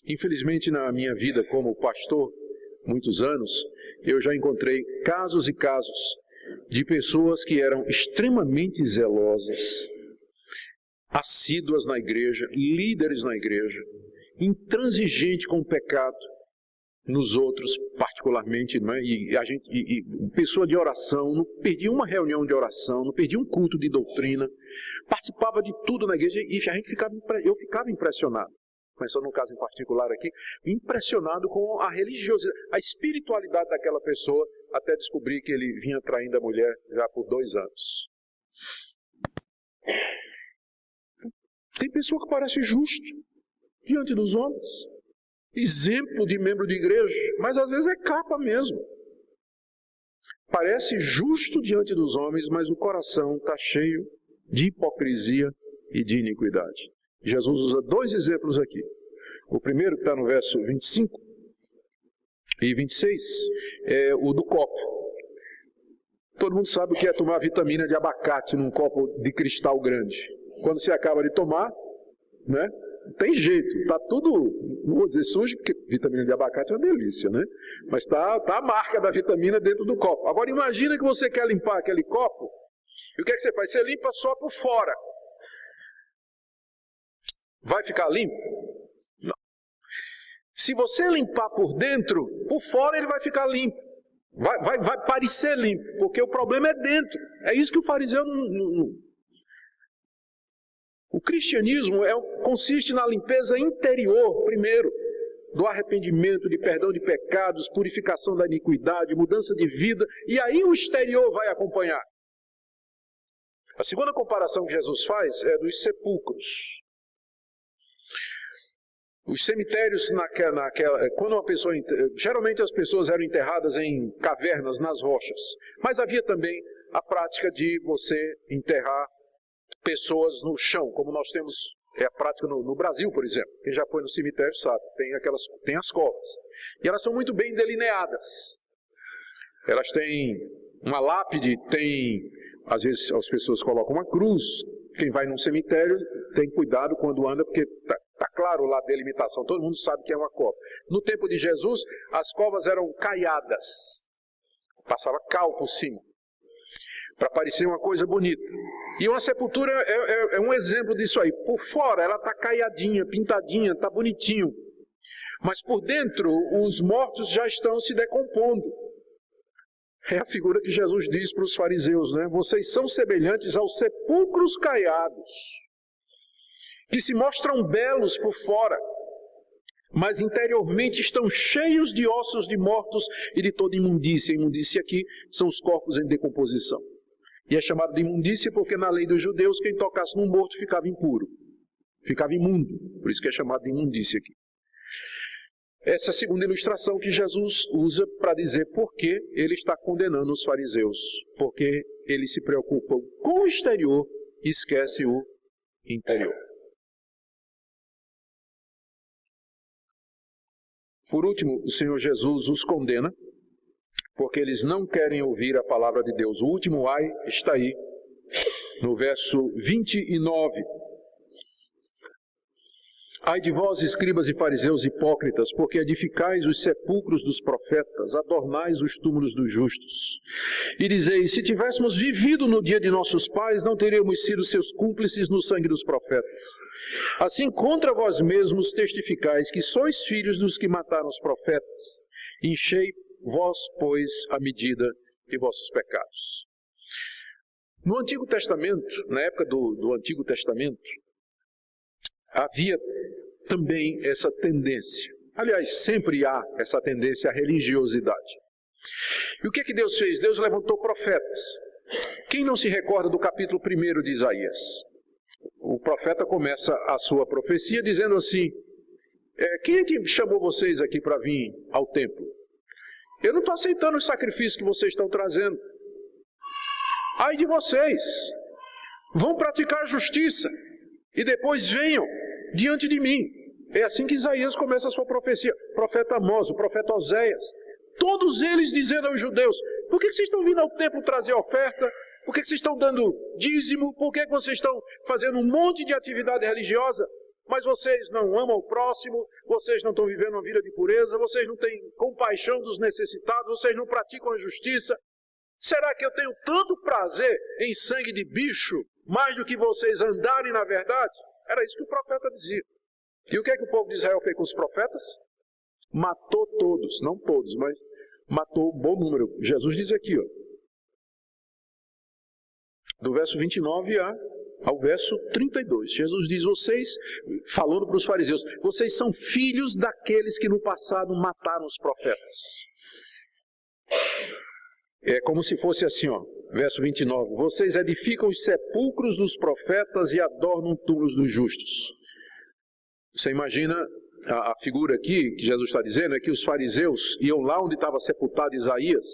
Infelizmente, na minha vida como pastor, muitos anos, eu já encontrei casos e casos de pessoas que eram extremamente zelosas, assíduas na igreja, líderes na igreja, intransigente com o pecado nos outros, particularmente, não é? E pessoa de oração, não perdia uma reunião de oração, não perdia um culto de doutrina, participava de tudo na igreja e eu ficava impressionado. Começando num caso em particular aqui, impressionado com a religiosidade, a espiritualidade daquela pessoa, até descobrir que ele vinha traindo a mulher já por 2 anos. Tem pessoa que parece justo diante dos homens, exemplo de membro de igreja, mas às vezes é capa mesmo. Parece justo diante dos homens, mas o coração está cheio de hipocrisia e de iniquidade. Jesus usa 2 exemplos aqui. O primeiro, que está no verso 25 e 26, é o do copo. Todo mundo sabe o que é tomar vitamina de abacate num copo de cristal grande. Quando você acaba de tomar, né, não tem jeito, está tudo, não vou dizer sujo, porque vitamina de abacate é uma delícia, né? Mas está a marca da vitamina dentro do copo. Agora imagina que você quer limpar aquele copo, e o que é que você faz? Você limpa só por fora. Vai ficar limpo? Não. Se você limpar por dentro, por fora ele vai ficar limpo. Vai parecer limpo, porque o problema é dentro. É isso que o fariseu não... O cristianismo consiste na limpeza interior, primeiro, do arrependimento, de perdão de pecados, purificação da iniquidade, mudança de vida, e aí o exterior vai acompanhar. A segunda comparação que Jesus faz é dos sepulcros. Os cemitérios, quando uma pessoa, geralmente as pessoas eram enterradas em cavernas, nas rochas, mas havia também a prática de você enterrar pessoas no chão, como nós temos a prática no Brasil, por exemplo. Quem já foi no cemitério sabe, tem as covas. E elas são muito bem delineadas. Elas têm uma lápide, às vezes as pessoas colocam uma cruz. Quem vai num cemitério tem cuidado quando anda, porque está claro lá a delimitação, todo mundo sabe que é uma cova. No tempo de Jesus, as covas eram caiadas, passava cal por cima, para parecer uma coisa bonita. E uma sepultura é um exemplo disso aí. Por fora ela está caiadinha, pintadinha, está bonitinho, mas por dentro os mortos já estão se decompondo. É a figura que Jesus diz para os fariseus, né? Vocês são semelhantes aos sepulcros caiados, que se mostram belos por fora, mas interiormente estão cheios de ossos de mortos e de toda imundícia. Imundícia aqui são os corpos em decomposição. E é chamado de imundícia porque na lei dos judeus quem tocasse num morto ficava impuro, ficava imundo. Por isso que é chamado de imundícia aqui. Essa é a segunda ilustração que Jesus usa para dizer por que ele está condenando os fariseus. Porque eles se preocupam com o exterior e esquecem o interior. Por último, o Senhor Jesus os condena porque eles não querem ouvir a palavra de Deus. O último ai está aí, no verso 29. Ai de vós, escribas e fariseus hipócritas, porque edificais os sepulcros dos profetas, adornais os túmulos dos justos. E dizeis, se tivéssemos vivido no dia de nossos pais, não teríamos sido seus cúmplices no sangue dos profetas. Assim, contra vós mesmos testificais que sois filhos dos que mataram os profetas. Enchei vós, pois, a medida de vossos pecados. No Antigo Testamento, na época do Antigo Testamento, havia também essa tendência. Aliás, sempre há essa tendência à religiosidade. E o que Deus fez? Deus levantou profetas. Quem não se recorda do capítulo 1 de Isaías? O profeta começa a sua profecia dizendo assim, quem é que chamou vocês aqui para vir ao templo? Eu não estou aceitando os sacrifícios que vocês estão trazendo. Ai de vocês, vão praticar a justiça e depois venham diante de mim. É assim que Isaías começa a sua profecia. O profeta Amós, o profeta Oséias, todos eles dizendo aos judeus, por que vocês estão vindo ao templo trazer oferta? Por que vocês estão dando dízimo? Por que vocês estão fazendo um monte de atividade religiosa? mas vocês não amam o próximo, vocês não estão vivendo uma vida de pureza, vocês não têm compaixão dos necessitados, vocês não praticam a justiça. Será que eu tenho tanto prazer em sangue de bicho, mais do que vocês andarem na verdade? Era isso que o profeta dizia. E o que é que o povo de Israel fez com os profetas? Matou todos, não todos, mas matou um bom número. Jesus diz aqui, ó, do verso 29 ao verso 32. Jesus diz, vocês, falando para os fariseus, vocês são filhos daqueles que no passado mataram os profetas. É como se fosse assim, ó, verso 29. Vocês edificam os sepulcros dos profetas e adornam túmulos dos justos. Você imagina a figura aqui que Jesus está dizendo, é que os fariseus iam lá onde estava sepultado Isaías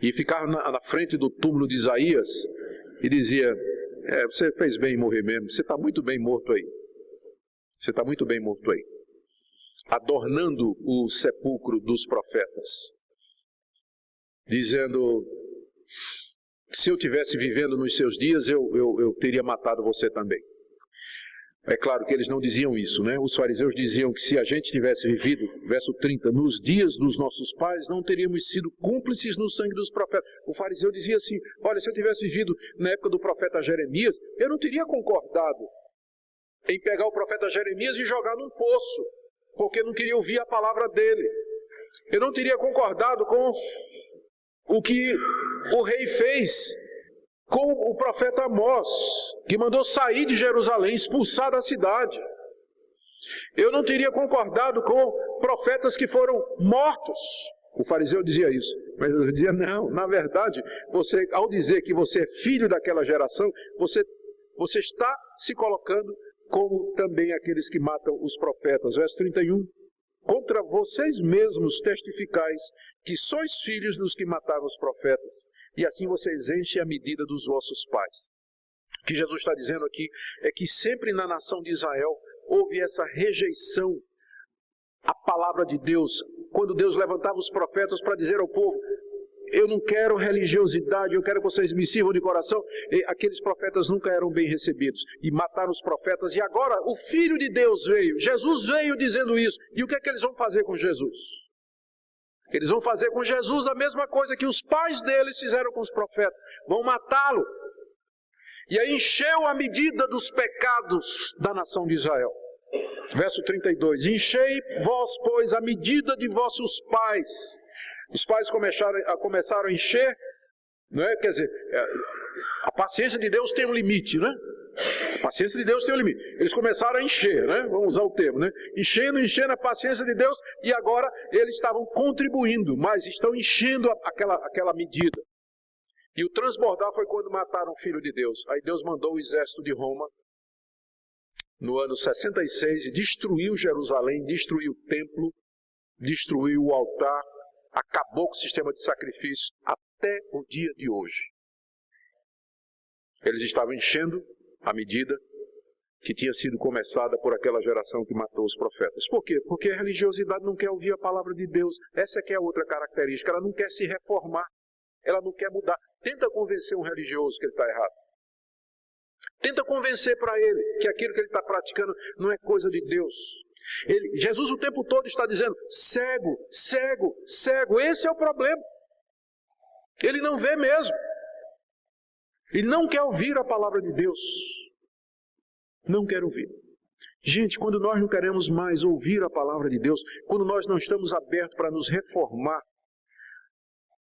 e ficavam na frente do túmulo de Isaías e dizia, você fez bem em morrer mesmo, você está muito bem morto aí. Você está muito bem morto aí. Adornando o sepulcro dos profetas. Dizendo, se eu tivesse vivendo nos seus dias, eu teria matado você também. É claro que eles não diziam isso, né? Os fariseus diziam que se a gente tivesse vivido, verso 30, nos dias dos nossos pais, não teríamos sido cúmplices no sangue dos profetas. O fariseu dizia assim, olha, se eu tivesse vivido na época do profeta Jeremias, eu não teria concordado em pegar o profeta Jeremias e jogar num poço, porque não queria ouvir a palavra dele. Eu não teria concordado com o que o rei fez com o profeta Amós, que mandou sair de Jerusalém, expulsar da cidade. Eu não teria concordado com profetas que foram mortos. O fariseu dizia isso, mas eu dizia, não, na verdade, você, ao dizer que você é filho daquela geração, você está se colocando como também aqueles que matam os profetas. Verso 31. Contra vocês mesmos testificais que sois filhos dos que mataram os profetas, e assim vocês enchem a medida dos vossos pais. O que Jesus está dizendo aqui é que sempre na nação de Israel houve essa rejeição à palavra de Deus, quando Deus levantava os profetas para dizer ao povo, eu não quero religiosidade, eu quero que vocês me sirvam de coração. E aqueles profetas nunca eram bem recebidos e mataram os profetas. E agora o Filho de Deus veio, Jesus veio dizendo isso. E o que é que eles vão fazer com Jesus? Eles vão fazer com Jesus a mesma coisa que os pais deles fizeram com os profetas. Vão matá-lo. E aí encheu a medida dos pecados da nação de Israel. Verso 32. Enchei vós, pois, a medida de vossos pais. Os pais começaram a encher, não é? Quer dizer, a paciência de Deus tem um limite, né? A paciência de Deus tem um limite. Eles começaram a encher, né? Vamos usar o termo, né? Enchendo a paciência de Deus, e agora eles estavam contribuindo, mas estão enchendo aquela medida. E o transbordar foi quando mataram o Filho de Deus. Aí Deus mandou o exército de Roma, no ano 66, e destruiu Jerusalém, destruiu o templo, destruiu o altar, acabou com o sistema de sacrifício até o dia de hoje. Eles estavam enchendo a medida que tinha sido começada por aquela geração que matou os profetas. Por quê? Porque a religiosidade não quer ouvir a palavra de Deus. Essa que é a outra característica. Ela não quer se reformar. Ela não quer mudar. Tenta convencer um religioso que ele está errado. Tenta convencer para ele que aquilo que ele está praticando não é coisa de Deus. Jesus o tempo todo está dizendo, cego, cego, cego. Esse é o problema. Ele não vê mesmo. Ele não quer ouvir a palavra de Deus. Não quer ouvir. Gente, quando nós não queremos mais ouvir a palavra de Deus, quando nós não estamos abertos para nos reformar,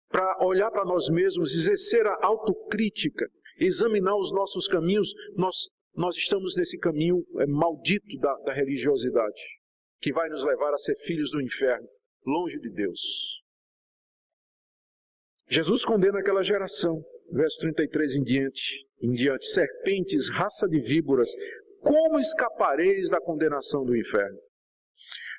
para olhar para nós mesmos, exercer a autocrítica, examinar os nossos caminhos, nós estamos nesse caminho maldito da religiosidade, que vai nos levar a ser filhos do inferno, longe de Deus. Jesus condena aquela geração, verso 33 em diante, serpentes, raça de víboras, como escapareis da condenação do inferno?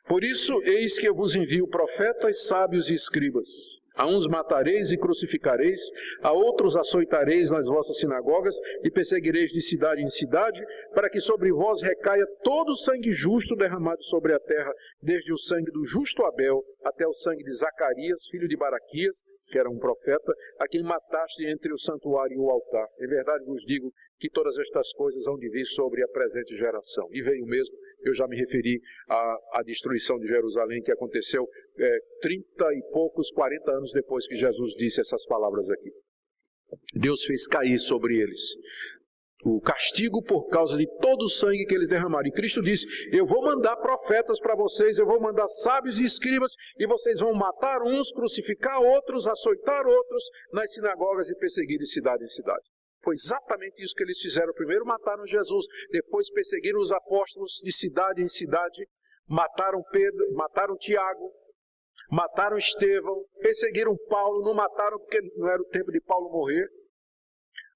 Por isso, eis que eu vos envio profetas, sábios e escribas. A uns matareis e crucificareis, a outros açoitareis nas vossas sinagogas e perseguireis de cidade em cidade, para que sobre vós recaia todo o sangue justo derramado sobre a terra, desde o sangue do justo Abel até o sangue de Zacarias, filho de Baraquias, que era um profeta, a quem mataste entre o santuário e o altar. Em verdade vos digo que todas estas coisas hão de vir sobre a presente geração. E veio mesmo, eu já me referi à destruição de Jerusalém, que aconteceu 30 e poucos, 40 anos depois que Jesus disse essas palavras aqui. Deus fez cair sobre eles o castigo por causa de todo o sangue que eles derramaram. E Cristo disse, eu vou mandar profetas para vocês, eu vou mandar sábios e escribas, e vocês vão matar uns, crucificar outros, açoitar outros nas sinagogas e perseguir de cidade em cidade. Foi exatamente isso que eles fizeram. Primeiro mataram Jesus, depois perseguiram os apóstolos de cidade em cidade, mataram Pedro, mataram Tiago, mataram Estevão, perseguiram Paulo, não mataram porque não era o tempo de Paulo morrer.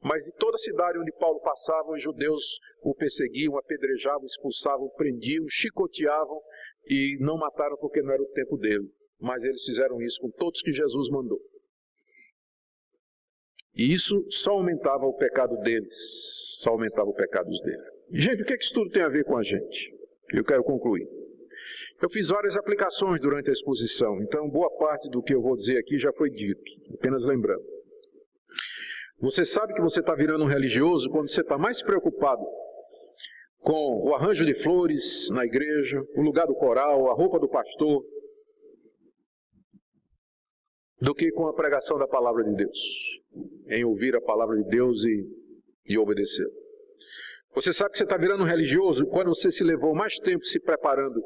Mas de toda a cidade onde Paulo passava, os judeus o perseguiam, apedrejavam, expulsavam, prendiam, chicoteavam e não mataram porque não era o tempo dele. Mas eles fizeram isso com todos que Jesus mandou. E isso só aumentava o pecado deles, só aumentava o pecado deles. Gente, o que é que isso tudo tem a ver com a gente? Eu quero concluir. Eu fiz várias aplicações durante a exposição, então boa parte do que eu vou dizer aqui já foi dito, apenas lembrando. Você sabe que você está virando um religioso quando você está mais preocupado com o arranjo de flores na igreja, o lugar do coral, a roupa do pastor, do que com a pregação da palavra de Deus, em ouvir a palavra de Deus e obedecer. Você sabe que você está virando um religioso quando você se levou mais tempo se preparando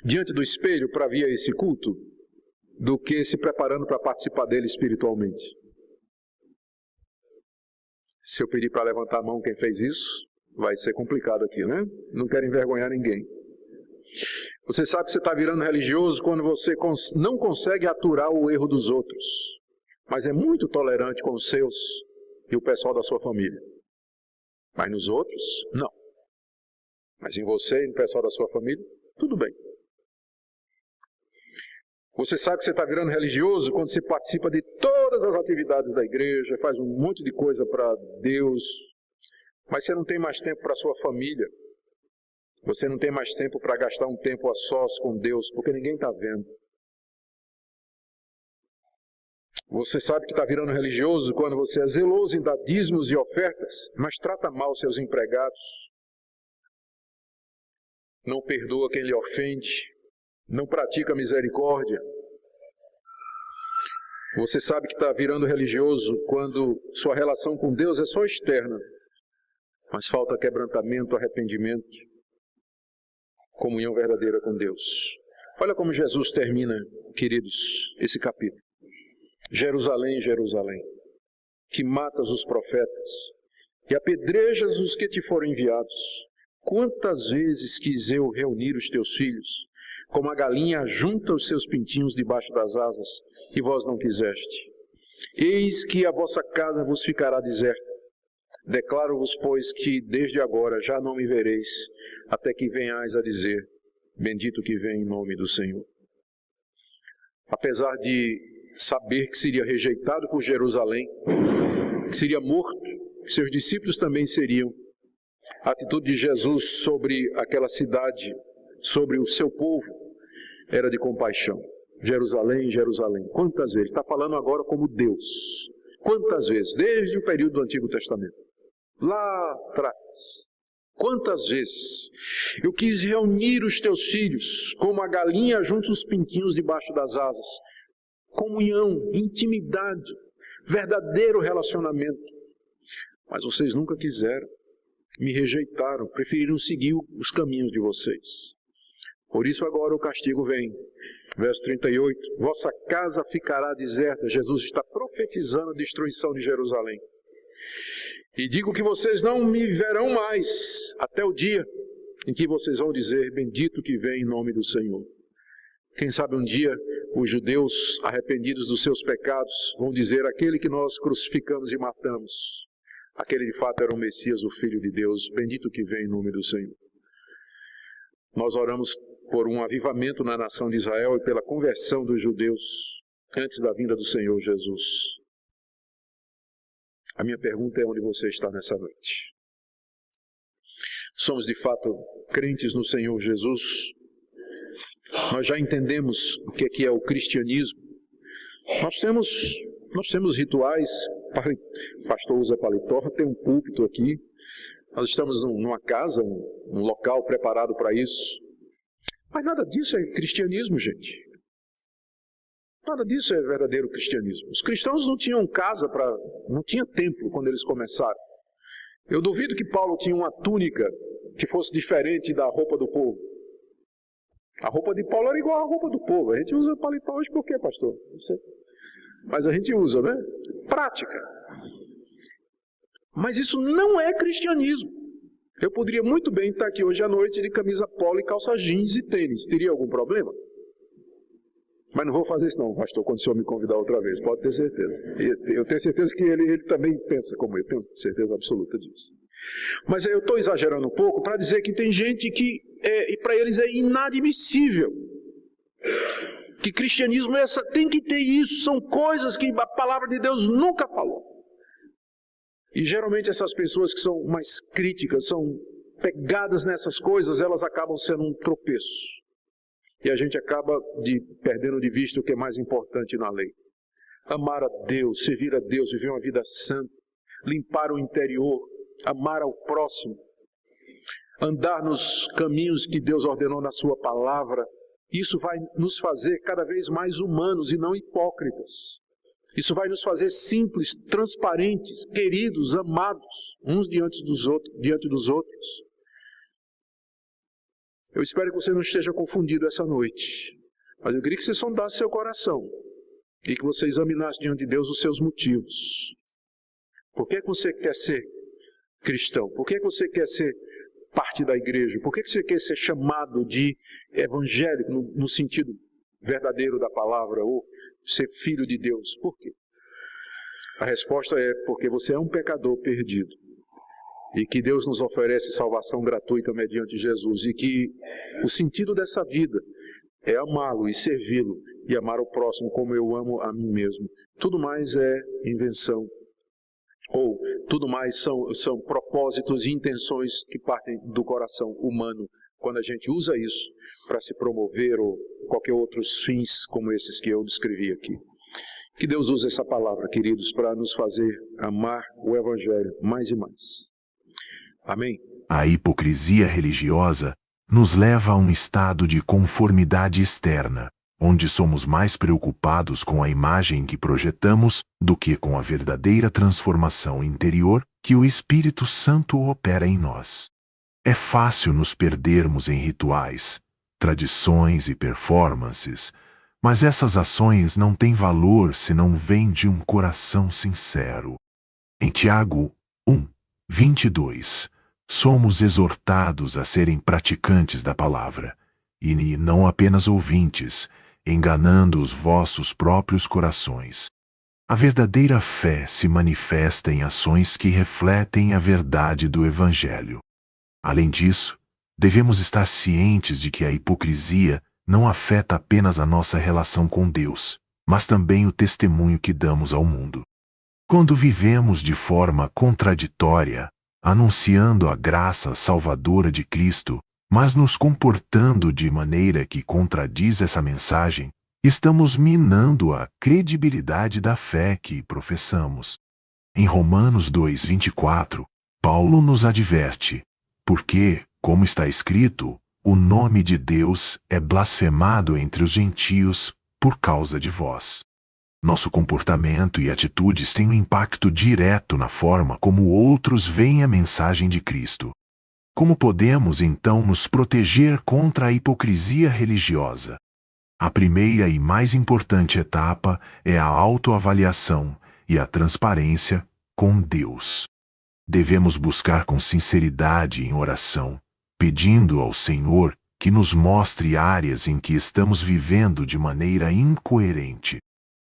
diante do espelho para vir a esse culto, do que se preparando para participar dele espiritualmente. Se eu pedir para levantar a mão quem fez isso, vai ser complicado aqui, né? Não quero envergonhar ninguém. Você sabe que você está virando religioso quando você não consegue aturar o erro dos outros, mas é muito tolerante com os seus e o pessoal da sua família. Mas nos outros, não. Mas em você e no pessoal da sua família, tudo bem. Você sabe que você está virando religioso quando você participa de todas as atividades da igreja, faz um monte de coisa para Deus, mas você não tem mais tempo para a sua família. Você não tem mais tempo para gastar um tempo a sós com Deus, porque ninguém está vendo. Você sabe que está virando religioso quando você é zeloso em dar dízimos e ofertas, mas trata mal seus empregados, não perdoa quem lhe ofende, não pratica misericórdia. Você sabe que está virando religioso quando sua relação com Deus é só externa, mas falta quebrantamento, arrependimento, comunhão verdadeira com Deus. Olha como Jesus termina, queridos, esse capítulo. Jerusalém, Jerusalém, que matas os profetas e apedrejas os que te foram enviados. Quantas vezes quis eu reunir os teus filhos, como a galinha junta os seus pintinhos debaixo das asas, e vós não quiseste. Eis que a vossa casa vos ficará deserta. Declaro-vos, pois, que desde agora já não me vereis, até que venhais a dizer, bendito que vem em nome do Senhor. Apesar de saber que seria rejeitado por Jerusalém, que seria morto, que seus discípulos também seriam, a atitude de Jesus sobre aquela cidade, sobre o seu povo, era de compaixão. Jerusalém, Jerusalém, quantas vezes? Está falando agora como Deus. Quantas vezes? Desde o período do Antigo Testamento. Lá atrás. Quantas vezes? Eu quis reunir os teus filhos, como a galinha junta os pintinhos debaixo das asas. Comunhão, intimidade, verdadeiro relacionamento. Mas vocês nunca quiseram. Me rejeitaram, preferiram seguir os caminhos de vocês. Por isso agora o castigo vem. Verso 38, vossa casa ficará deserta. Jesus está profetizando a destruição de Jerusalém. E digo que vocês não me verão mais, até o dia em que vocês vão dizer, bendito que vem em nome do Senhor. Quem sabe um dia os judeus, arrependidos dos seus pecados, vão dizer, aquele que nós crucificamos e matamos, aquele de fato era o Messias, o Filho de Deus, bendito que vem em nome do Senhor. Nós oramos por um avivamento na nação de Israel e pela conversão dos judeus antes da vinda do Senhor Jesus. A minha pergunta é onde você está nessa noite. Somos de fato crentes no Senhor Jesus? Nós já entendemos o que é o cristianismo. Nós temos Nós temos rituais, o pastor usa paletó, tem um púlpito aqui, nós estamos numa casa, um local preparado para isso. Mas nada disso é cristianismo, gente. Nada disso é verdadeiro cristianismo. Os cristãos não tinham casa, não tinha templo quando eles começaram. Eu duvido que Paulo tinha uma túnica que fosse diferente da roupa do povo. A roupa de Paulo era igual à roupa do povo. A gente usa paletó hoje por quê, pastor? Não sei. Mas a gente usa, né? Prática. Mas isso não é cristianismo. Eu poderia muito bem estar aqui hoje à noite de camisa polo e calça jeans e tênis. Teria algum problema? Mas não vou fazer isso não, pastor, quando o senhor me convidar outra vez. Pode ter certeza. Eu tenho certeza que ele também pensa como eu. Tenho certeza absoluta disso. Mas eu estou exagerando um pouco para dizer que tem gente que, e para eles é inadmissível. Que cristianismo tem que ter isso. São coisas que a palavra de Deus nunca falou. E geralmente essas pessoas que são mais críticas, são pegadas nessas coisas, elas acabam sendo um tropeço. E a gente acaba perdendo de vista o que é mais importante na lei. Amar a Deus, servir a Deus, viver uma vida santa, limpar o interior, amar ao próximo, andar nos caminhos que Deus ordenou na sua palavra. Isso vai nos fazer cada vez mais humanos e não hipócritas. Isso vai nos fazer simples, transparentes, queridos, amados, uns diante dos outros. Eu espero que você não esteja confundido essa noite. Mas eu queria que você sondasse seu coração e que você examinasse diante de Deus os seus motivos. Por que você quer ser cristão? Por que você quer ser parte da igreja? Por que você quer ser chamado de evangélico no sentido verdadeiro da palavra, ou ser filho de Deus? Por quê? A resposta é porque você é um pecador perdido. E que Deus nos oferece salvação gratuita mediante Jesus. E que o sentido dessa vida é amá-lo e servi-lo e amar o próximo como eu amo a mim mesmo. Tudo mais é invenção. Ou tudo mais são propósitos e intenções que partem do coração humano. Quando a gente usa isso para se promover ou qualquer outros fins como esses que eu descrevi aqui. Que Deus use essa palavra, queridos, para nos fazer amar o Evangelho mais e mais. Amém? A hipocrisia religiosa nos leva a um estado de conformidade externa, onde somos mais preocupados com a imagem que projetamos do que com a verdadeira transformação interior que o Espírito Santo opera em nós. É fácil nos perdermos em rituais, tradições e performances, mas essas ações não têm valor se não vêm de um coração sincero. Em Tiago 1:22, somos exortados a serem praticantes da palavra, e não apenas ouvintes, enganando os vossos próprios corações. A verdadeira fé se manifesta em ações que refletem a verdade do Evangelho. Além disso, devemos estar cientes de que a hipocrisia não afeta apenas a nossa relação com Deus, mas também o testemunho que damos ao mundo. Quando vivemos de forma contraditória, anunciando a graça salvadora de Cristo, mas nos comportando de maneira que contradiz essa mensagem, estamos minando a credibilidade da fé que professamos. Em Romanos 2:24, Paulo nos adverte, porque, como está escrito, o nome de Deus é blasfemado entre os gentios por causa de vós. Nosso comportamento e atitudes têm um impacto direto na forma como outros veem a mensagem de Cristo. Como podemos, então, nos proteger contra a hipocrisia religiosa? A primeira e mais importante etapa é a autoavaliação e a transparência com Deus. Devemos buscar com sinceridade em oração, pedindo ao Senhor que nos mostre áreas em que estamos vivendo de maneira incoerente.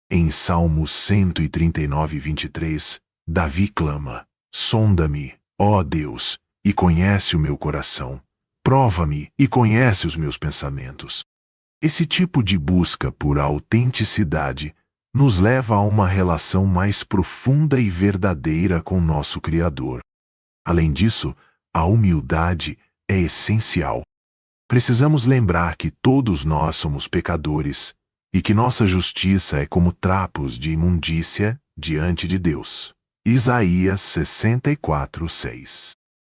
Em Salmos 139:23, Davi clama: sonda-me, ó Deus, e conhece o meu coração. Prova-me e conhece os meus pensamentos. Esse tipo de busca por autenticidade nos leva a uma relação mais profunda e verdadeira com nosso Criador. Além disso, a humildade é essencial. Precisamos lembrar que todos nós somos pecadores, e que nossa justiça é como trapos de imundícia diante de Deus. Isaías 64:6.